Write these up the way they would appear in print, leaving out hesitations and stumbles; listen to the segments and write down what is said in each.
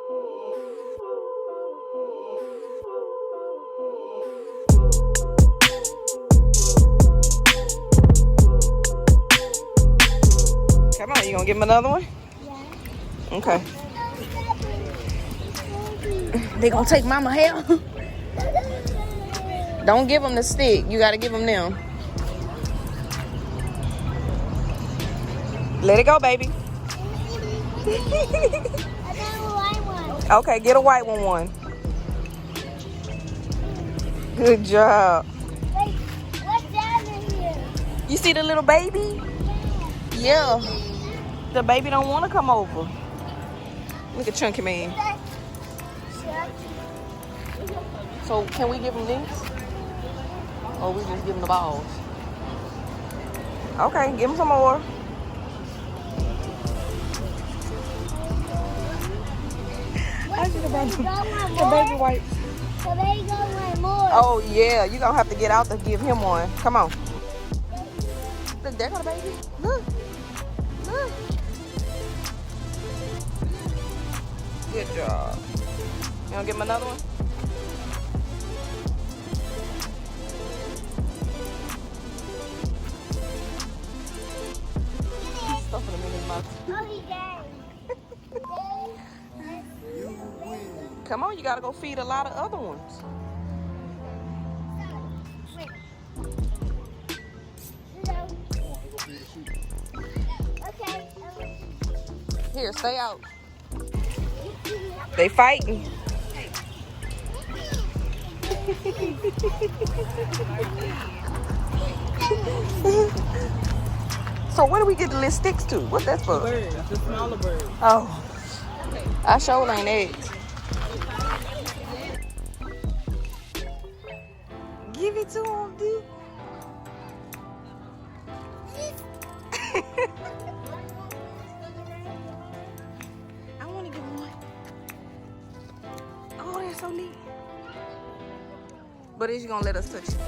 Come on, you gonna give him another one? Yeah. Okay. They gonna take mama hair. Don't give them the stick. You gotta give them them. Let it go, baby. I got a white one. Okay, get a white one. Good job. Wait, what's down in here? You see the little baby? Yeah. The baby don't want to come over. Look at Chunky Man. So can we give him this? Or we just give him the balls? Okay, give him some more. I should have brought the baby wipes. So there you go, one more. Oh yeah, you're gonna have to get out to give him one. Come on. Look, there go the baby. Look. Look. Good job. You wanna give him another one? He's stuffing him in his mouth. Oh, he died. Come on, you gotta go feed a lot of other ones. Okay. Here, stay out. They fighting. So where do we get the little sticks to? What that's for? Birds, the smaller birds. Oh, I sure ain't eggs. Give it to him, D. I want to give him one. Oh, that's so neat. But is you gonna let us touch it?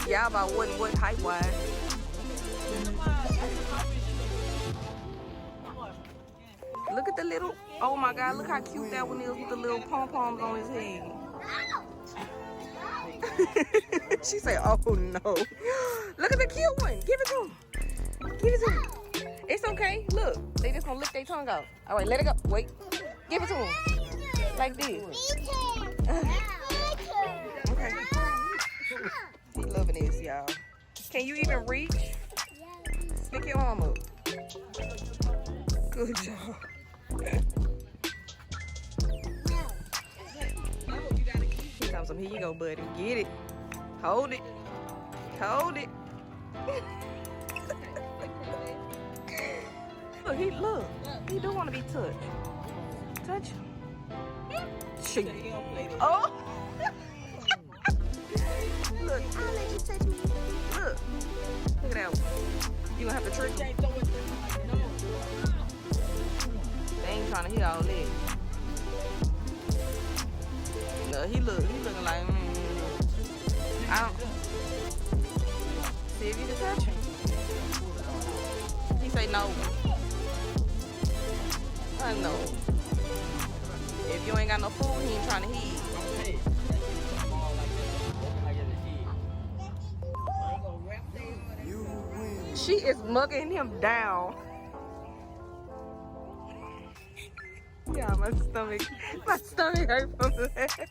Yeah, about what height wise? Look at the little, oh my God, look how cute that one is with the little pom-poms on his head. She said, oh no. Look at the cute one. Give it to him. Give it to him. It's okay. Look, they just gonna lick their tongue out. All right, let it go. Wait. Give it to him. Like this. Okay. He loving this, y'all. Can you even reach? Stick your arm up. Good job. He comes up. Here you go, buddy. Get it. Hold it. Hold it. Look. He do want to be touched. Touch him. Shoot. Oh. Look, I'll let you touch me. Look. Look at that one. You gonna have to trick him. They ain't trying to hear all that. No, he looking like, I don't. See if you can touch him. He say no. I know. If you ain't got no food, he ain't trying to eat. She is mugging him down. Yeah, my stomach hurt from laughing.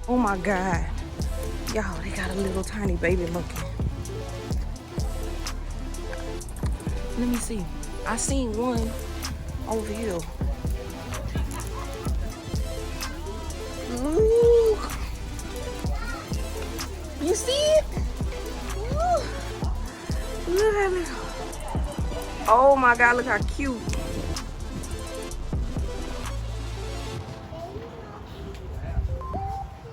Oh my God. Y'all, they got a little tiny baby monkey. Let me see. I seen one over here. Look. You see it? Look. Look at it. Oh my God, look how cute.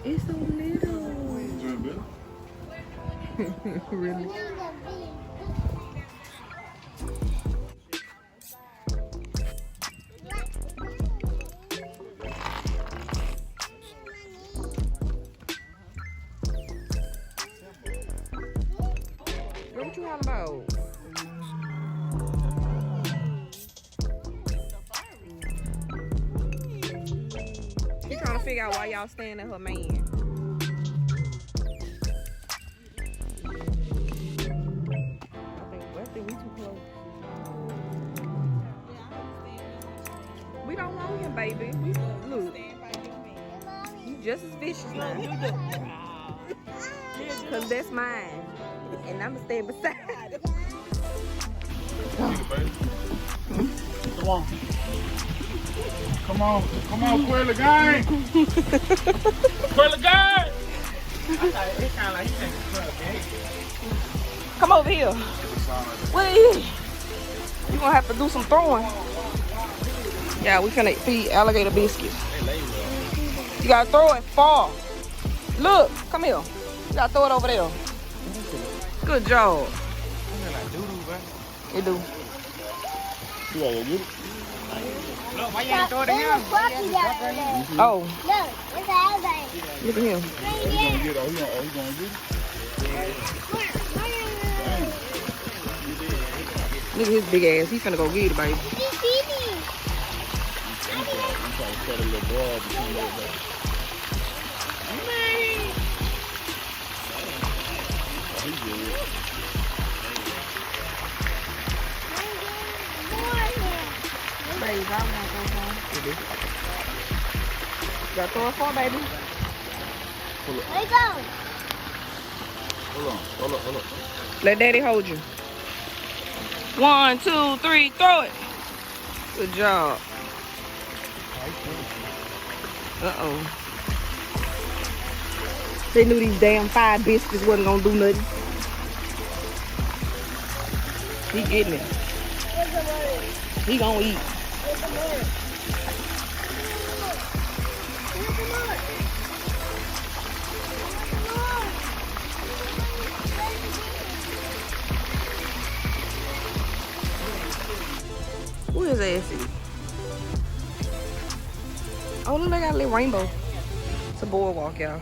It's so little. Really? What you talking about? She trying to figure out why y'all staring at her man. I think we too close. We don't want him, baby. Look, you just as vicious now. Cause that's mine, and I'ma stand beside him. Come on. Come on. Come on, Quilla gang. Quilla gang. It's kind of like he takes a club, man. Come over here. What is it? You gonna have to do some throwing. Yeah, we finna feed alligator biscuits. You gotta throw it far. Look, come here. You gotta throw it over there. Good job. You do. You gotta get it. Look, why you ain't throw it in here? Oh, Look, it's alligator. look at him. You gonna get it? Oh, you gonna get it? Look at his big ass. He finna go get it, baby. I'm trying to set a little broad between those guys. He good. Baby, I'm not gonna go. You gotta throw it far, baby. Let it go. Hold on. Let daddy hold you. 1, 2, 3, throw it. Good job. Uh-oh. They knew these damn 5 biscuits wasn't gonna do nothing. He getting it. Where's the word? He gonna eat. Where's the word? Where's the word? Who his ass is? Oh, look, they got a little rainbow. It's a boardwalk, y'all.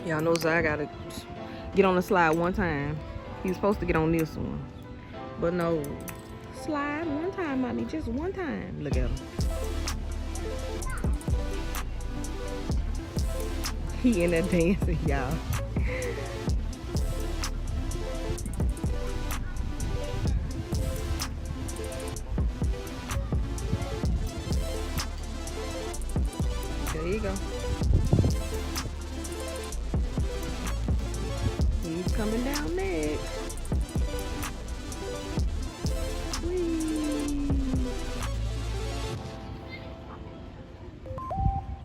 Y'all know Zai gotta get on the slide one time. He was supposed to get on this one. But no. Slide one time, mommy. Just one time. Look at him. He in there dancing, y'all. There you go. He's coming down next. Whee.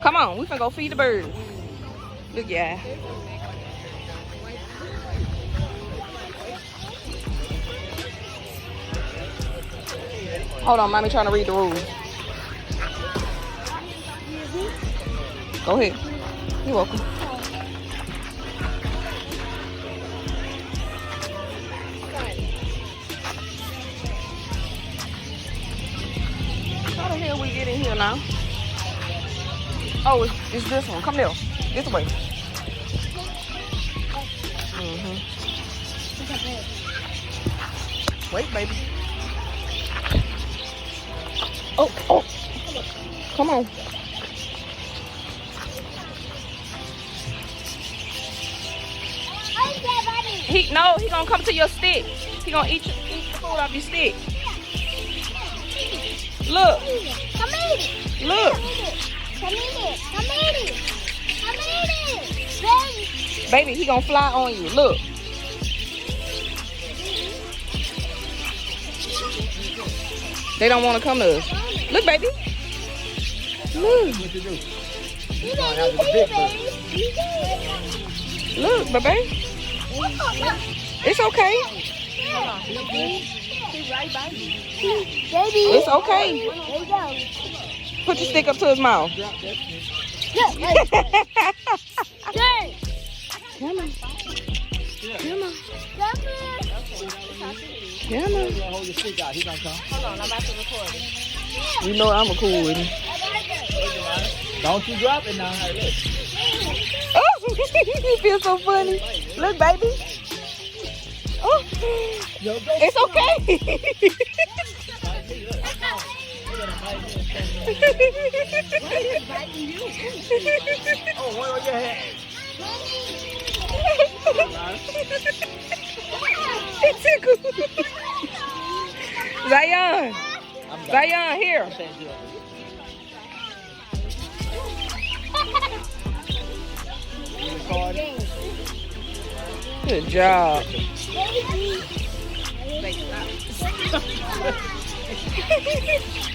Come on, we finna go feed the birds. Look, yeah. Hold on, mommy trying to read the rules. Go ahead. You're welcome. here now. Oh, it's this one. Come here. This way. Wait, baby. Oh, oh. Come on. He gonna come to your stick. He gonna eat the food off your stick. Look. Come eat it. Look. Come eat it. Come eat it. Come eat it. Baby, he gonna fly on you. Look. They don't want to come to us. Look, baby. Look. Look, baby. It's okay. Baby. It's okay. There you go. Put your stick up to his mouth. Look, wait. Good. Come on. Come on. Come here. Come on. Hold your stick out. He gonna come. Hold on, I'm about to record it. You know I'm a cool with him. Don't you drop it now. Oh, you feel so funny. Look, baby. Oh, it's okay. Oh, what are your head? It's tickled. Zion. Zion, here. Good job.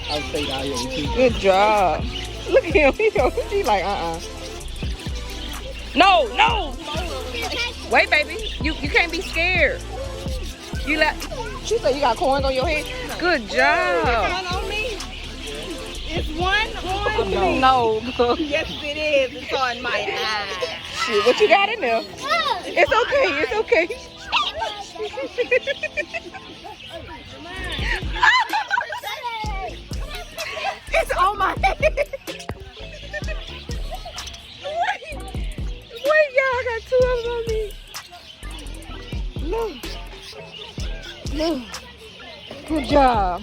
I'll stay down here with you. Good job. Look at him. He's like, No, no. Wait, baby. You can't be scared. She said you got corns on your head. Good job. On me. It's one on me. No. Yes, it is. It's on my eye. Shit, what you got in there? It's okay. It's okay. It's on my head. Wait, y'all, I got two of them on me. Look. Look. Good job.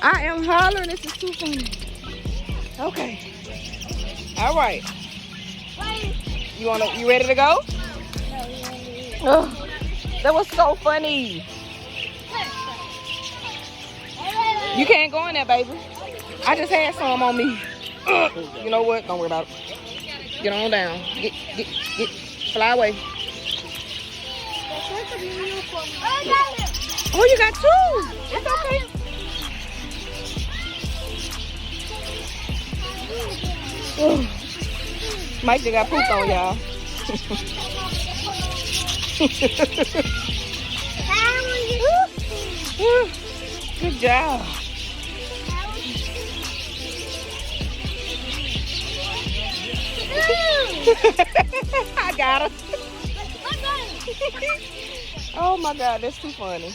I am hollering. This is too funny. Okay. All right. You ready to go? Oh, that was so funny. You can't go in there, baby. I just had some on me. You know what? Don't worry about it. Get on down. Get. Fly away. Oh, you got two. It's okay. Oh. Mike just got poop on y'all. Good job. I got her. Oh my God, that's too funny.